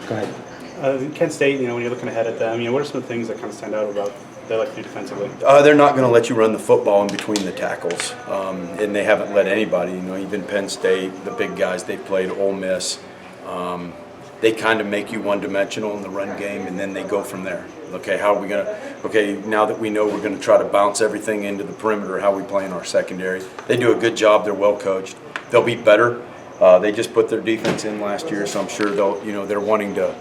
Go ahead. Kent State, when you're looking ahead at them, what are some of the things that kind of stand out about they like to do defensively? They're not going to let you run the football in between the tackles, and they haven't let anybody. Even Penn State, the big guys they played, Ole Miss, they kind of make you one-dimensional in the run game, and then they go from there. Okay, how are we going to? Okay, now that we know we're going to try to bounce everything into the perimeter, how we play in our secondary. They do a good job. They're well coached. They'll be better. They just put their defense in last year, so I'm sure they're wanting to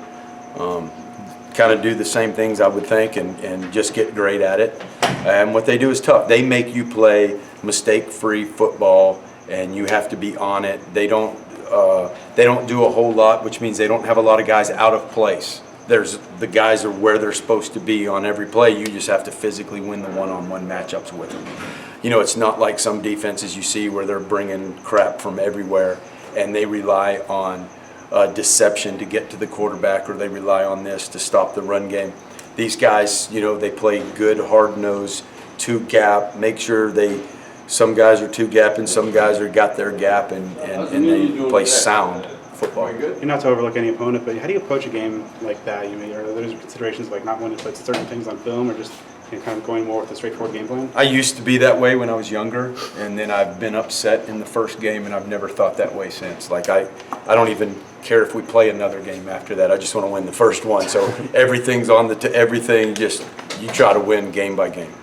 kind of do the same things, I would think, and just get great at it. And what they do is tough. They make you play mistake-free football, and you have to be on it. They don't do a whole lot, which means they don't have a lot of guys out of place. The guys are where they're supposed to be on every play. You just have to physically win the one-on-one matchups with them. It's not like some defenses you see where they're bringing crap from everywhere, and they rely on deception to get to the quarterback, or they rely on this to stop the run game. These guys, they play good, hard-nosed, two-gap, make sure some guys are two-gap and some guys got their gap, and they play sound football. You're not to overlook any opponent, but how do you approach a game like that? Are there considerations like not wanting to put certain things on film, or just kind of going more with a straightforward game plan? I used to be that way when I was younger, and then I've been upset in the first game, and I've never thought that way since. Like I don't even care if we play another game after that. I just want to win the first one. So everything's on everything. Just you try to win game by game.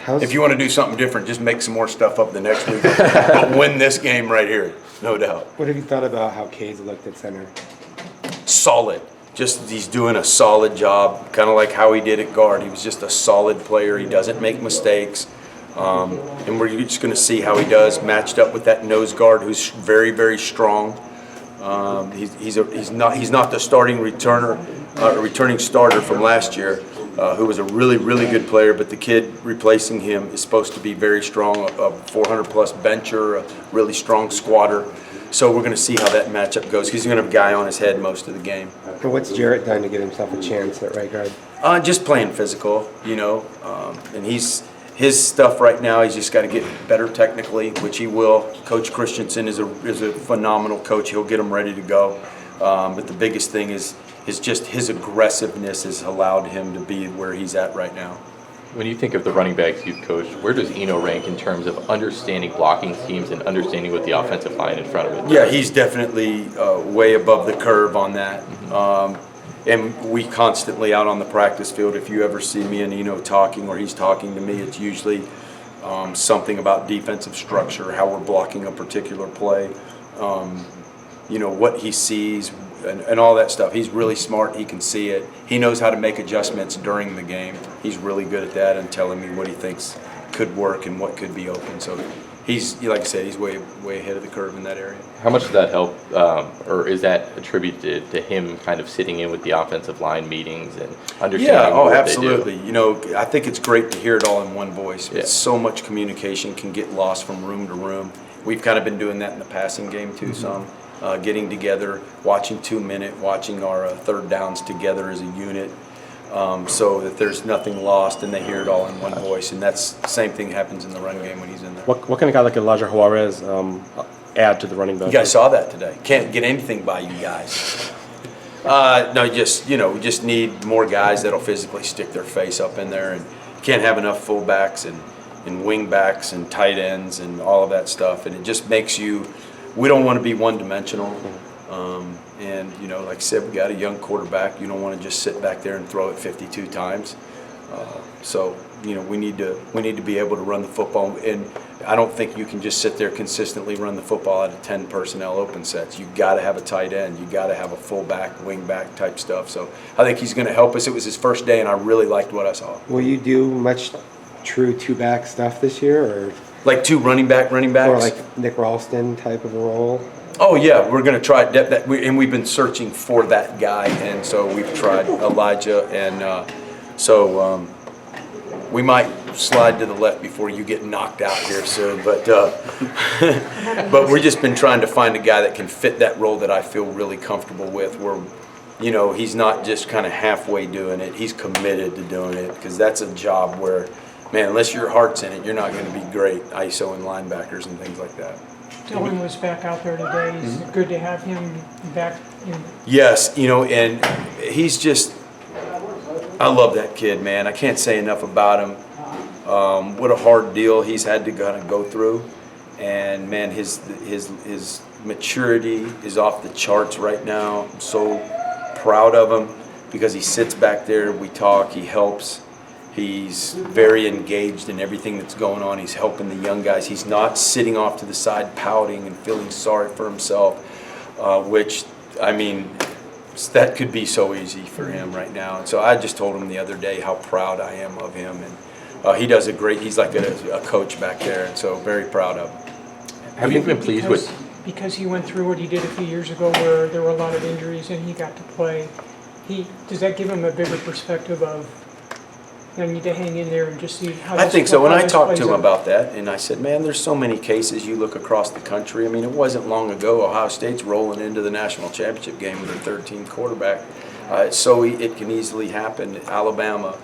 If you want to do something different, just make some more stuff up the next week. But win this game right here, no doubt. What have you thought about how K's looked at center? Solid. He's doing a solid job, kind of like how he did at guard. He was just a solid player. He doesn't make mistakes. And we're just going to see how he does matched up with that nose guard who's very, very strong. He's not the starting returning starter from last year, who was a really, really good player, but the kid replacing him is supposed to be very strong, a 400-plus bencher, a really strong squatter. So we're going to see how that matchup goes. He's going to have a guy on his head most of the game. But what's Jarrett done to give himself a chance at right guard? Just playing physical, and his stuff right now, he's just got to get better technically, which he will. Coach Christensen is a phenomenal coach. He'll get him ready to go. But the biggest thing is just his aggressiveness has allowed him to be where he's at right now. When you think of the running backs you've coached, where does Eno rank in terms of understanding blocking schemes and understanding what the offensive line in front of it does? Yeah, he's definitely way above the curve on that. And we constantly out on the practice field, if you ever see me and Eno talking or he's talking to me, it's usually something about defensive structure, how we're blocking a particular play, what he sees, and all that stuff. He's really smart. He can see it. He knows how to make adjustments during the game. He's really good at that and telling me what he thinks could work and what could be open. So he's, like I said, he's way ahead of the curve in that area. How much does that help, or is that attributed to him kind of sitting in with the offensive line meetings and understanding what absolutely. they do? I think it's great to hear it all in one voice. Yeah. So much communication can get lost from room to room. We've kind of been doing that in the passing game too, some. Getting together, watching 2-minute, watching our third downs together as a unit, so that there's nothing lost and they hear it all in one voice. And that's the same thing happens in the run game when he's in there. What can a guy like Elijah Juarez add to the running back? You guys saw that today. Can't get anything by you guys. No, we just need more guys that'll physically stick their face up in there, and can't have enough fullbacks and wing backs and tight ends and all of that stuff. And it just makes you. We don't want to be one-dimensional, and like I said, we got a young quarterback. You don't want to just sit back there and throw it 52 times. So we need to be able to run the football, and I don't think you can just sit there consistently run the football out of 10 personnel open sets. You got to have a tight end. You got to have a fullback, wing-back type stuff. So I think he's going to help us. It was his first day, and I really liked what I saw. Will you do much true two-back stuff this year, or? Like two running backs? Or like Nick Ralston type of a role? Oh, yeah, we're going to try that. And we've been searching for that guy, and so we've tried Elijah. And so we might slide to the left before you get knocked out here soon. But but we've just been trying to find a guy that can fit that role that I feel really comfortable with, where he's not just kind of halfway doing it. He's committed to doing it, because that's a job where, man, unless your heart's in it, you're not going to be great ISO and linebackers and things like that. Dylan was back out there today. Is it good to have him back Yes, and he's just, I love that kid, man. I can't say enough about him. What a hard deal he's had to kind of go through. And man, his maturity is off the charts right now. I'm so proud of him because he sits back there, we talk, he helps. He's very engaged in everything that's going on. He's helping the young guys. He's not sitting off to the side pouting and feeling sorry for himself, which, I mean, that could be so easy for him right now. And so I just told him the other day how proud I am of him. And he does he's like a coach back there, and so very proud of him. Have you been pleased with? Because he went through what he did a few years ago where there were a lot of injuries and he got to play, does that give him a bigger perspective of, I need to hang in there and just see how I think so. When I talked to him out. about that, and I said, man, there's so many cases you look across the country. I mean, it wasn't long ago Ohio State's rolling into the national championship game with their 13th quarterback. So it can easily happen. Alabama,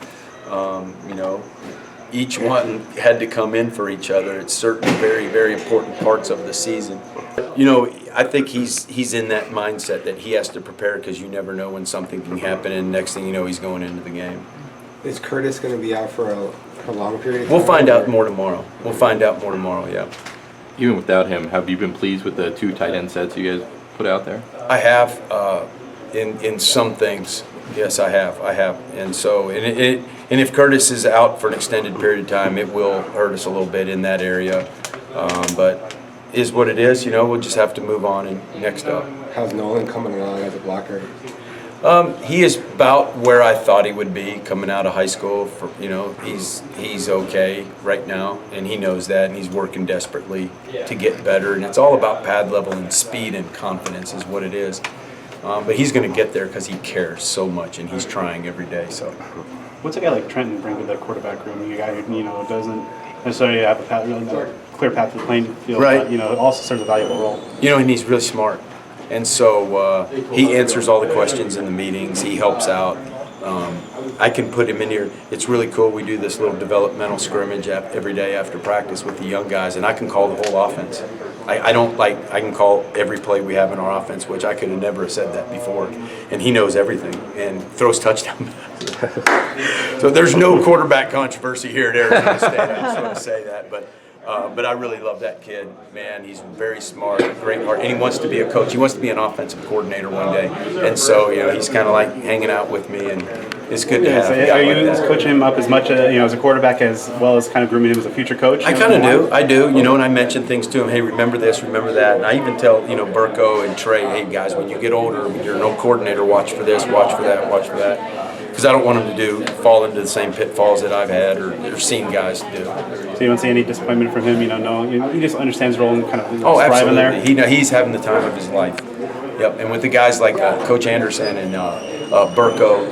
each one had to come in for each other. It's certain very, very important parts of the season. I think he's in that mindset that he has to prepare because you never know when something can happen, and next thing you know, he's going into the game. Is Curtis going to be out for a long period of time? We'll find out more tomorrow. Yeah. Even without him, have you been pleased with the 2 tight end sets you guys put out there? I have, in some things, yes, I have, and so, and if Curtis is out for an extended period of time, it will hurt us a little bit in that area, but is what it is, we'll just have to move on and next up. How's Nolan coming along as a blocker? He is about where I thought he would be coming out of high school. He's okay right now, and he knows that, and he's working desperately to get better. And it's all about pad level and speed and confidence is what it is. But he's going to get there because he cares so much, and he's trying every day. So, What's a guy like Trenton bring to the quarterback room? A guy who doesn't necessarily have a clear path to the playing field, right. but also serves a valuable role. And he's really smart. And so he answers all the questions in the meetings. He helps out. I can put him in here. It's really cool. We do this little developmental scrimmage every day after practice with the young guys, and I can call the whole offense. I can call every play we have in our offense, which I could have never said that before. And he knows everything and throws touchdowns. So there's no quarterback controversy here at Arizona State. I just want to say that, but I really love that kid, man. He's very smart, great heart, and he wants to be a coach. He wants to be an offensive coordinator one day, and so he's kind of like hanging out with me, and it's good to have. Are you coaching him up as much as a quarterback as well as kind of grooming him as a future coach? I kind of do. I do. And I mention things to him. Hey, remember this, remember that, and I even tell Burko and Trey, hey guys, when you get older, when you're no coordinator, watch for this, watch for that, watch for that. Because I don't want him to fall into the same pitfalls that I've had or seen guys do. So you don't see any disappointment from him? He just understands his role and kind of absolutely. there? He's having the time of his life. Yep, and with the guys like Coach Anderson and Burko,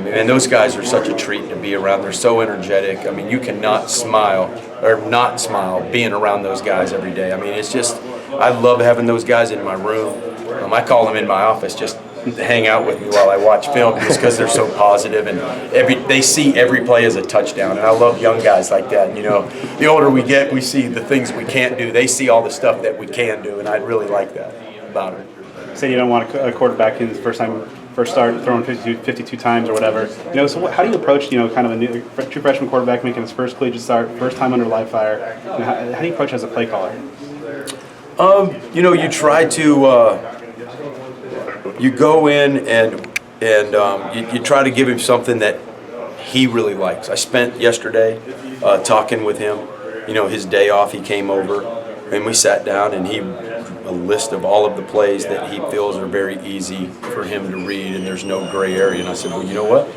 and those guys are such a treat to be around. They're so energetic. I mean, you cannot smile or not smile being around those guys every day. I mean, it's just, I love having those guys in my room. I call them in my office just to hang out with me while I watch film just because they're so positive and they see every play as a touchdown. And I love young guys like that. The older we get, we see the things we can't do. They see all the stuff that we can do, and I really like that about it. Say you don't want a quarterback in his first start throwing 52 times or whatever. So how do you approach kind of a new true freshman quarterback making his first collegiate start, first time under live fire? How do you approach as a play caller? You try to you go in and you try to give him something that he really likes. I spent yesterday talking with him. His day off, he came over and we sat down and a list of all of the plays that he feels are very easy for him to read and there's no gray area. And I said, well, you know what?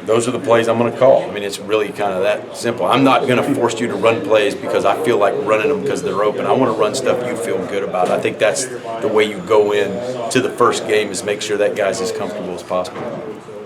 Those are the plays I'm going to call. I mean, it's really kind of that simple. I'm not going to force you to run plays because I feel like running them because they're open. I want to run stuff you feel good about. I think that's the way you go in to the first game is make sure that guy's as comfortable as possible.